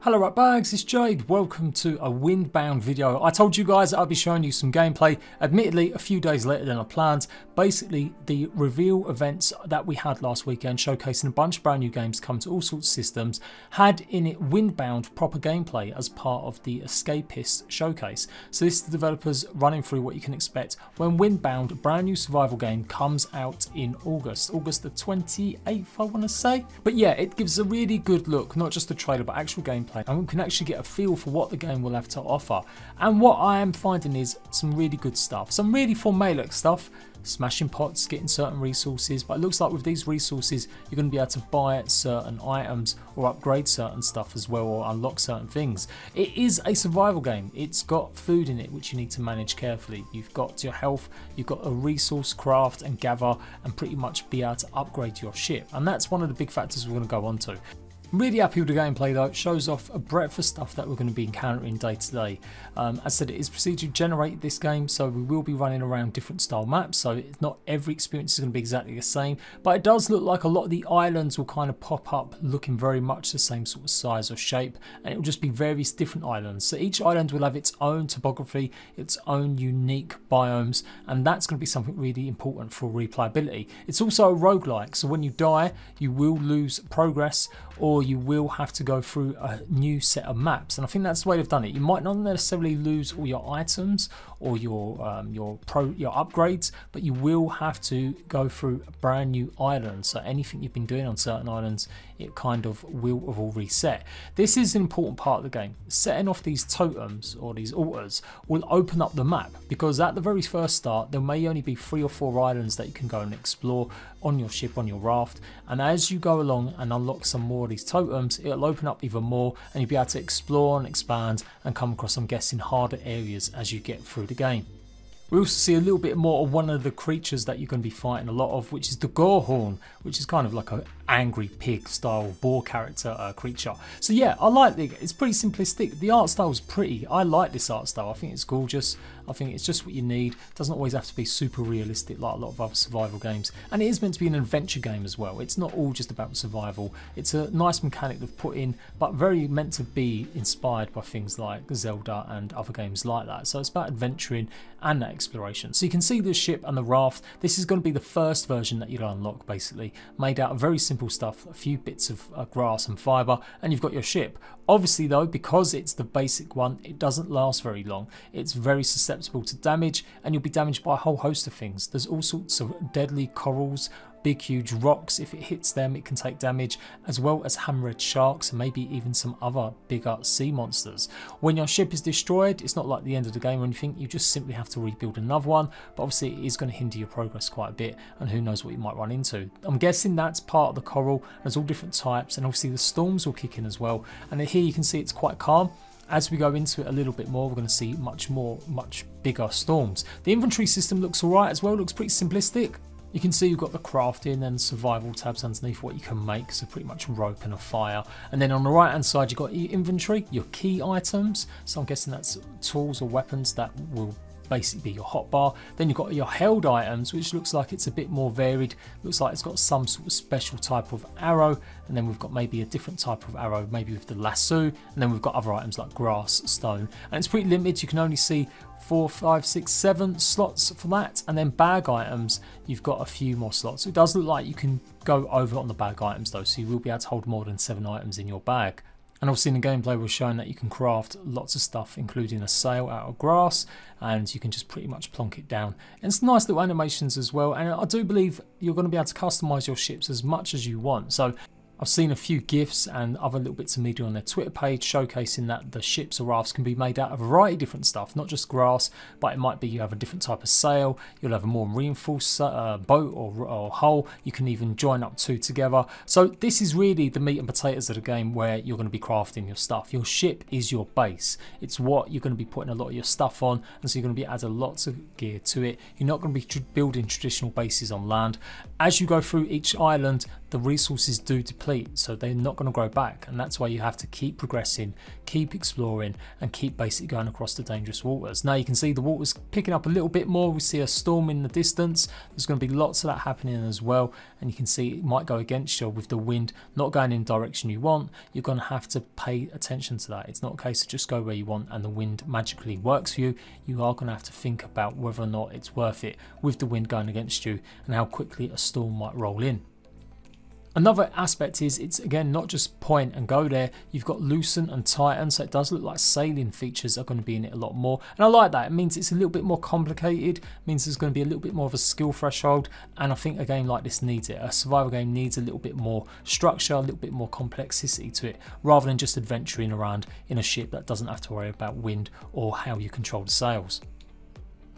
Hello right bags, it's Jade. Welcome to a Windbound video. I told you guys that I'd be showing you some gameplay, admittedly a few days later than I planned. Basically the reveal events that we had last weekend showcasing a bunch of brand new games coming to all sorts of systems had in it Windbound proper gameplay as part of the Escapist showcase. So this is the developers running through what you can expect when Windbound, a brand new survival game, comes out in August the 28th I want to say. But yeah, it gives a really good look, not just the trailer but actual gameplay, and we can actually get a feel for what the game will have to offer. And what I am finding is some really good stuff, some really formulaic stuff, smashing pots, getting certain resources, but it looks like with these resources you're going to be able to buy certain items or upgrade certain stuff as well, or unlock certain things. It is a survival game. It's got food in it which you need to manage carefully. You've got your health, you've got a resource craft and gather and pretty much be able to upgrade your ship, and that's one of the big factors we're going to go on to. I'm really happy with the gameplay though. It shows off a breadth of stuff that we're going to be encountering day to day. As I said, it is procedurally generated, this game, so we will be running around different style maps, so it's not every experience is going to be exactly the same, but it does look like a lot of the islands will kind of pop up looking very much the same sort of size or shape, and it will just be various different islands. So each island will have its own topography, its own unique biomes, and that's going to be something really important for replayability. It's also a roguelike, so when you die you will lose progress, or you will have to go through a new set of maps, and I think that's the way they've done it. You might not necessarily lose all your items or your upgrades, but you will have to go through a brand new island. So anything you've been doing on certain islands, it kind of will have all reset. This is an important part of the game. Setting off these totems or these altars will open up the map, because at the very first start there may only be 3 or 4 islands that you can go and explore on your ship, on your raft, and as you go along and unlock some more of these totems, it'll open up even more and you'll be able to explore and expand and come across, I'm guessing, harder areas as you get through the game. We also see a little bit more of one of the creatures that you're going to be fighting a lot of, which is the Gorehorn, which is kind of like an angry pig style boar character creature. So yeah, I like it. It's pretty simplistic. The art style is pretty. I like this art style. I think it's gorgeous. I think it's just what you need. It doesn't always have to be super realistic like a lot of other survival games. And it is meant to be an adventure game as well. It's not all just about survival. It's a nice mechanic they've put in, but very meant to be inspired by things like Zelda and other games like that. So it's about adventuring and that exploration. So you can see the ship and the raft. This is going to be the first version that you'll unlock, basically made out of very simple stuff, a few bits of grass and fibre, and you've got your ship. Obviously though, because it's the basic one, it doesn't last very long. It's very susceptible to damage, and you'll be damaged by a whole host of things. There's all sorts of deadly corals, big huge rocks. If it hits them it can take damage, as well as hammerhead sharks and maybe even some other bigger sea monsters. When your ship is destroyed, it's not like the end of the game or anything. You just simply have to rebuild another one, but obviously it is going to hinder your progress quite a bit, and who knows what you might run into. I'm guessing that's part of the coral. There's all different types, and obviously the storms will kick in as well, and here you can see it's quite calm. As we go into it a little bit more, we're going to see much bigger storms. The inventory system looks alright as well, looks pretty simplistic. You can see you've got the crafting and survival tabs underneath what you can make, so pretty much rope and a fire. And then on the right hand side you've got your inventory, your key items, so I'm guessing that's tools or weapons that will basically be your hotbar. Then you've got your held items, which looks like it's a bit more varied. Looks like it's got some sort of special type of arrow, and then we've got maybe a different type of arrow, maybe with the lasso, and then we've got other items like grass, stone, and it's pretty limited. You can only see 4, 5, 6, 7 slots for that. And then bag items, you've got a few more slots. It does look like you can go over on the bag items though, so you will be able to hold more than 7 items in your bag. And obviously in the gameplay we're showing that you can craft lots of stuff, including a sail out of grass, and you can just pretty much plonk it down. And it's nice little animations as well, and I do believe you're going to be able to customise your ships as much as you want. So I've seen a few GIFs and other little bits of media on their Twitter page showcasing that the ships or rafts can be made out of a variety of different stuff, not just grass, but it might be you have a different type of sail, you'll have a more reinforced boat or hull, you can even join up 2 together. So this is really the meat and potatoes of the game, where you're going to be crafting your stuff. Your ship is your base, it's what you're going to be putting a lot of your stuff on, and so you're going to be adding lots of gear to it. You're not going to be building traditional bases on land. As you go through each island, the resources do deplete complete, so they're not going to grow back, and that's why you have to keep progressing, keep exploring, and keep basically going across the dangerous waters. Now you can see the water's picking up a little bit more. We see a storm in the distance. There's going to be lots of that happening as well, and you can see it might go against you with the wind not going in the direction you want. You're going to have to pay attention to that. It's not a case of just go where you want and the wind magically works for you. You are going to have to think about whether or not it's worth it with the wind going against you and how quickly a storm might roll in. Another aspect is it's again not just point and go there. You've got loosen and tighten, so it does look like sailing features are going to be in it a lot more, and I like that. It means it's a little bit more complicated, it means there's going to be a little bit more of a skill threshold, and I think a game like this needs it. A survival game needs a little bit more structure, a little bit more complexity to it, rather than just adventuring around in a ship that doesn't have to worry about wind or how you control the sails.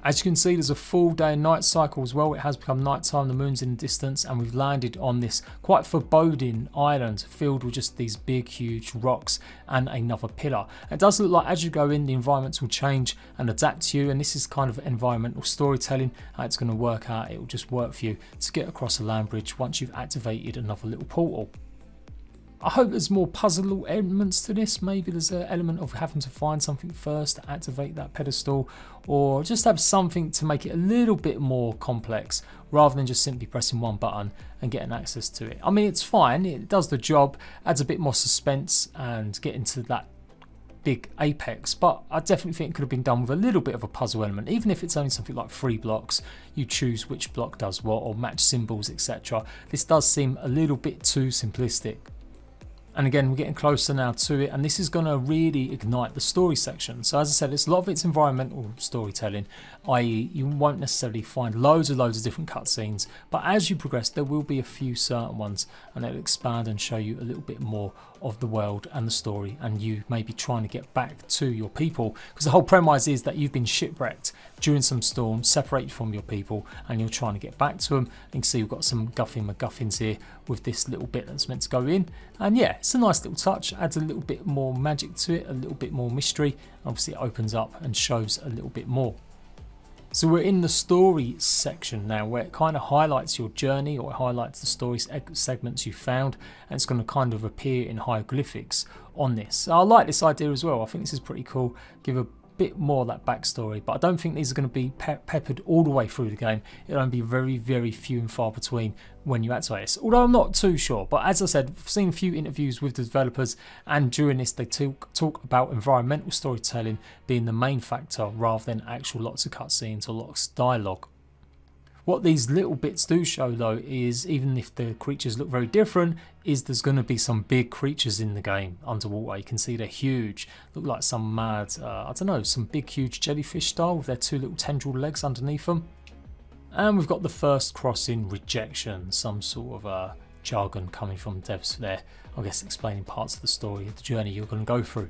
As you can see, there's a full day and night cycle as well. It has become night time, the moon's in the distance, and we've landed on this quite foreboding island filled with just these big huge rocks and another pillar. It does look like as you go in, the environments will change and adapt to you, and this is kind of environmental storytelling, how it's going to work out. It will just work for you to get across a land bridge once you've activated another little portal. I hope there's more puzzle elements to this. Maybe there's an element of having to find something first to activate that pedestal, or just have something to make it a little bit more complex rather than just simply pressing one button and getting access to it. I mean, it's fine, it does the job, adds a bit more suspense and get into that big apex, but I definitely think it could have been done with a little bit of a puzzle element. Even if it's only something like 3 blocks, you choose which block does what or match symbols, etc. This does seem a little bit too simplistic. And again, we're getting closer now to it, and this is going to really ignite the story section. So as I said, a lot of it's environmental storytelling, i.e. you won't necessarily find loads of different cutscenes, but as you progress there will be a few certain ones, and they'll expand and show you a little bit more of the world and the story, and you may be trying to get back to your people, because the whole premise is that you've been shipwrecked during some storm, separated from your people, and you're trying to get back to them. You can see we've got some MacGuffins here with this little bit that's meant to go in, and yeah, it's a nice little touch, adds a little bit more magic to it, a little bit more mystery. Obviously it opens up and shows a little bit more. So we're in the story section now, where it kind of highlights your journey, or it highlights the story segments you found, and it's going to kind of appear in hieroglyphics on this. So I like this idea as well. I think this is pretty cool. Give a bit more of that backstory, but I don't think these are going to be peppered all the way through the game. It'll only be very few and far between when you activate this, although I'm not too sure. But as I said, I've seen a few interviews with the developers, and during this they talk about environmental storytelling being the main factor rather than actual lots of cutscenes or lots of dialogue. What these little bits do show though is, even if the creatures look very different, is there's going to be some big creatures in the game underwater. You can see they're huge, look like some mad, I don't know, some big huge jellyfish style with their 2 little tendril legs underneath them. And we've got the first crossing rejection, some sort of jargon coming from devs there, I guess explaining parts of the story, the journey you're going to go through.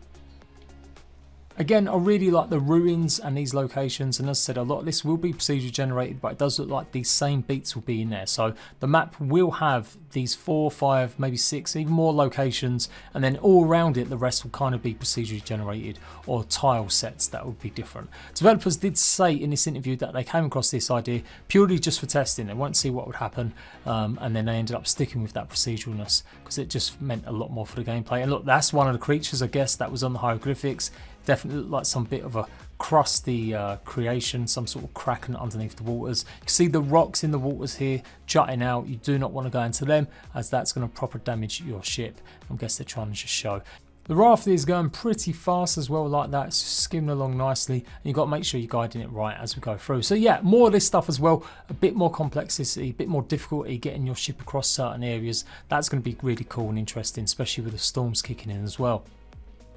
Again, I really like the ruins and these locations, and as I said, a lot of this will be procedurally generated, but it does look like these same beats will be in there. So the map will have these 4, 5, maybe 6, even more locations, and then all around it the rest will kind of be procedurally generated, or tile sets that would be different. Developers did say in this interview that they came across this idea purely just for testing. They wanted to see what would happen, and then they ended up sticking with that proceduralness because it just meant a lot more for the gameplay. And look, that's one of the creatures, I guess, that was on the hieroglyphics. Definitely looked like some bit of a crusty creation, some sort of kraken underneath the waters. You can see the rocks in the waters here jutting out. You do not want to go into them, as that's going to proper damage your ship. I guess they're trying to just show. The raft is going pretty fast as well, like that. It's just skimming along nicely, and you've got to make sure you're guiding it right as we go through. So yeah, more of this stuff as well, a bit more complexity, a bit more difficulty getting your ship across certain areas. That's going to be really cool and interesting, especially with the storms kicking in as well.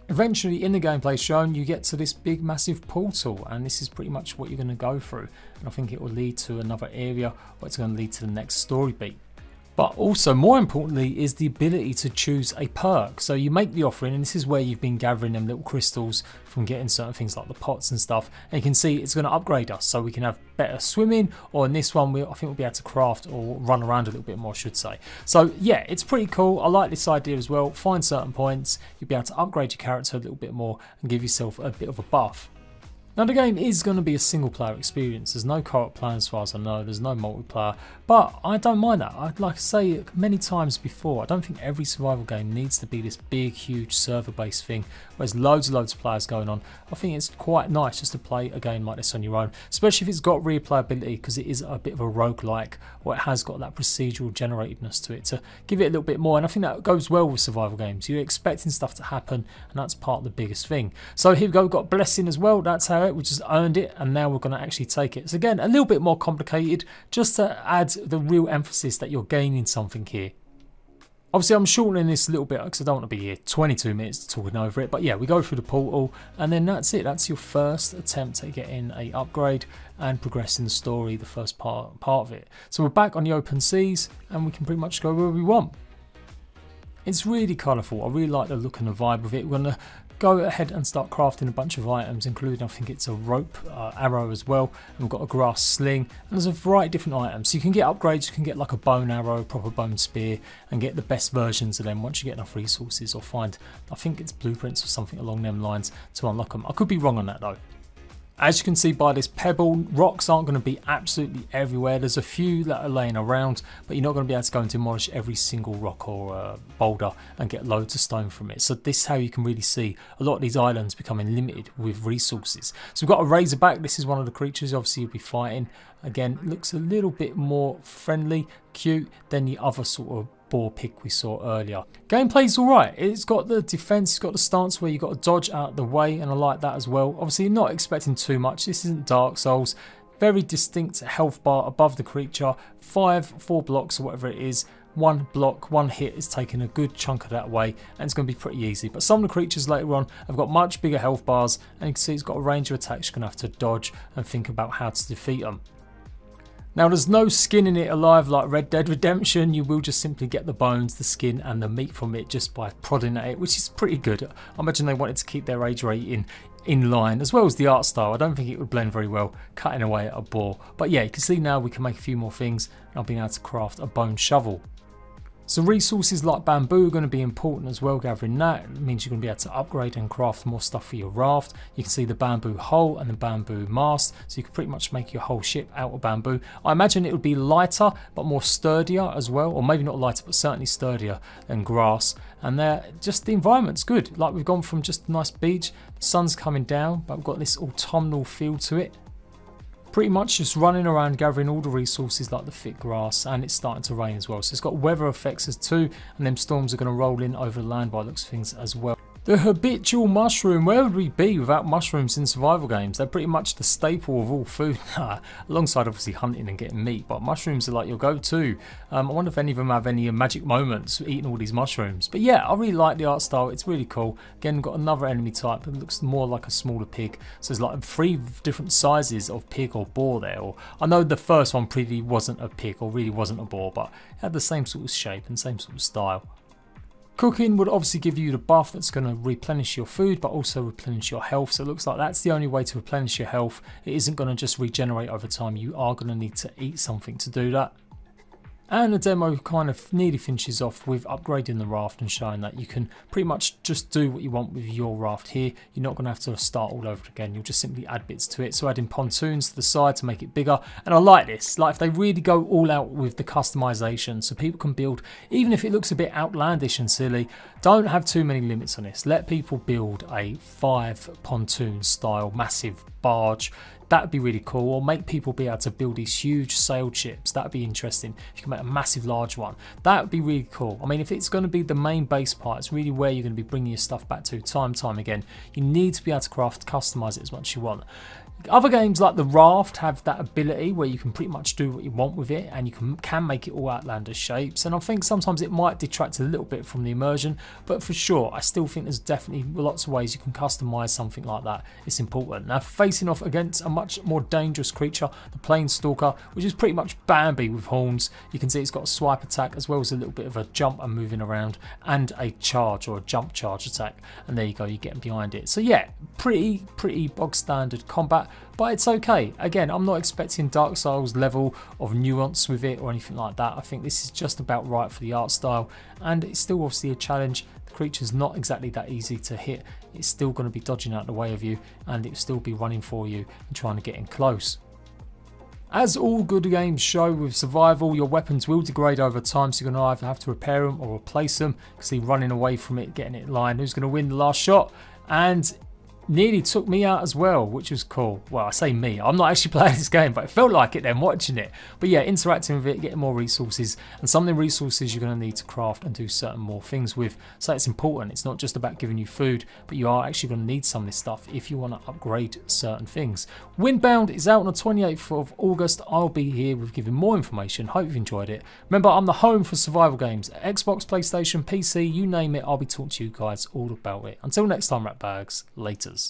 Eventually in the gameplay shown, you get to this big massive portal, and this is pretty much what you're going to go through, and I think it will lead to another area, or it's going to lead to the next story beat. But also, more importantly, is the ability to choose a perk. So you make the offering, and this is where you've been gathering them little crystals from getting certain things like the pots and stuff. And you can see it's going to upgrade us, so we can have better swimming, or in this one, I think we'll be able to craft or run around a little bit more, I should say. So yeah, it's pretty cool. I like this idea as well. Find certain points, you'll be able to upgrade your character a little bit more and give yourself a bit of a buff. Now the game is going to be a single player experience. There's no co-op plan as far as I know, there's no multiplayer, but I don't mind that. Like I say many times before, I don't think every survival game needs to be this big huge server based thing where there's loads and loads of players going on. I think it's quite nice just to play a game like this on your own, especially if it's got replayability, because it is a bit of a roguelike, or it has got that procedural generatedness to it to give it a little bit more, and I think that goes well with survival games. You're expecting stuff to happen, and that's part of the biggest thing. So here we go, we've got Blessing as well. That's how we just earned it, and now we're going to actually take it. So again, a little bit more complicated, just to add the real emphasis that you're gaining something here. Obviously I'm shortening this a little bit because I don't want to be here 22 minutes talking over it, but yeah, we go through the portal and then that's it. That's your first attempt at getting a upgrade and progressing the story, the first part of it. So we're back on the open seas and we can pretty much go where we want. It's really colourful. I really like the look and the vibe of it. We're going to go ahead and start crafting a bunch of items, including I think it's a rope arrow as well, and we've got a grass sling, and there's a variety of different items. So you can get upgrades, you can get like a bone arrow, proper bone spear, and get the best versions of them once you get enough resources, or find, I think it's blueprints or something along them lines to unlock them. I could be wrong on that though. As you can see by this pebble, rocks aren't going to be absolutely everywhere. There's a few that are laying around, but you're not going to be able to go and demolish every single rock or boulder and get loads of stone from it. So this is how you can really see a lot of these islands becoming limited with resources. So we've got a razorback. This is one of the creatures obviously you'll be fighting. Again, looks a little bit more friendly, cute than the other sort of boar pick we saw earlier. Gameplay's alright. It's got the defense, it's got the stance where you've got to dodge out of the way, and I like that as well. Obviously you're not expecting too much. This isn't Dark Souls. Very distinct health bar above the creature. 4 blocks or whatever it is. 1 block, 1 hit is taking a good chunk of that away, and it's going to be pretty easy. But some of the creatures later on have got much bigger health bars, and you can see it's got a range of attacks you're going to have to dodge and think about how to defeat them. Now there's no skinning it alive like Red Dead Redemption. You will just simply get the bones, the skin and the meat from it just by prodding at it, which is pretty good. I imagine they wanted to keep their age rating in line, as well as the art style. I don't think it would blend very well cutting away at a boar. But yeah, you can see now we can make a few more things, and I've been able to craft a bone shovel. So resources like bamboo are going to be important as well. Gathering that means you're going to be able to upgrade and craft more stuff for your raft. You can see the bamboo hull and the bamboo mast, so you can pretty much make your whole ship out of bamboo. I imagine it would be lighter but more sturdier as well, or maybe not lighter but certainly sturdier than grass. And just the environment's good. Like we've gone from just a nice beach, the sun's coming down, but we've got this autumnal feel to it. Pretty much just running around gathering all the resources like the thick grass, and it's starting to rain as well. So it's got weather effects as too, and them storms are going to roll in over the land by the looks of things as well. The habitual mushroom, where would we be without mushrooms in survival games? They're pretty much the staple of all food, alongside obviously hunting and getting meat, but mushrooms are like your go-to. I wonder if any of them have any magic moments eating all these mushrooms. But yeah, I really like the art style, it's really cool. Again, got another enemy type that looks more like a smaller pig. So there's like 3 different sizes of pig or boar there. Or I know the first one really wasn't a pig or really wasn't a boar, but it had the same sort of shape and same sort of style. Cooking would obviously give you the buff that's going to replenish your food, but also replenish your health. So it looks like that's the only way to replenish your health. It isn't going to just regenerate over time. You are going to need to eat something to do that. And the demo kind of nearly finishes off with upgrading the raft and showing that you can pretty much just do what you want with your raft here. You're not going to have to start all over again. You'll just simply add bits to it. So adding pontoons to the side to make it bigger. And I like this. Like if they really go all out with the customization so people can build, even if it looks a bit outlandish and silly, don't have too many limits on this. Let people build a 5 pontoon style massive barge. That would be really cool. Or make people be able to build these huge sail ships. That would be interesting. If you can make a massive large one, that would be really cool. I mean, if it's going to be the main base part, it's really where you're going to be bringing your stuff back to time and time again. You need to be able to customize it as much as you want. Other games like the Raft have that ability where you can pretty much do what you want with it, and you can make it all outlandish shapes, and I think sometimes it might detract a little bit from the immersion, but for sure I still think there's definitely lots of ways you can customize something like that. It's important. Now facing off against a much more dangerous creature, the Planestalker, which is pretty much Bambi with horns. You can see it's got a swipe attack as well as a little bit of a jump and moving around, and a charge or a jump charge attack, and there you go, you're getting behind it. So yeah, pretty bog standard combat, but it's okay. Again, I'm not expecting Dark Souls level of nuance with it or anything like that. I think this is just about right for the art style, and it's still obviously a challenge. the creature's not exactly that easy to hit. It's still going to be dodging out the way of you, and it'll still be running for you and trying to get in close. As all good games show with survival, your weapons will degrade over time, so you're going to either have to repair them or replace them. You can see running away from it, getting it in line. Who's going to win the last shot? And nearly took me out as well, which was cool. Well, I say me, I'm not actually playing this game, but it felt like it then watching it. But yeah, interacting with it, getting more resources, and some of the resources you're going to need to craft and do certain more things with. So it's important. It's not just about giving you food, but you are actually going to need some of this stuff if you want to upgrade certain things. Windbound is out on the 28th of August. I'll be here with giving more information. Hope you've enjoyed it. Remember, I'm the home for survival games. Xbox, PlayStation, PC, you name it, I'll be talking to you guys all about it. Until next time, Ratbags, laters.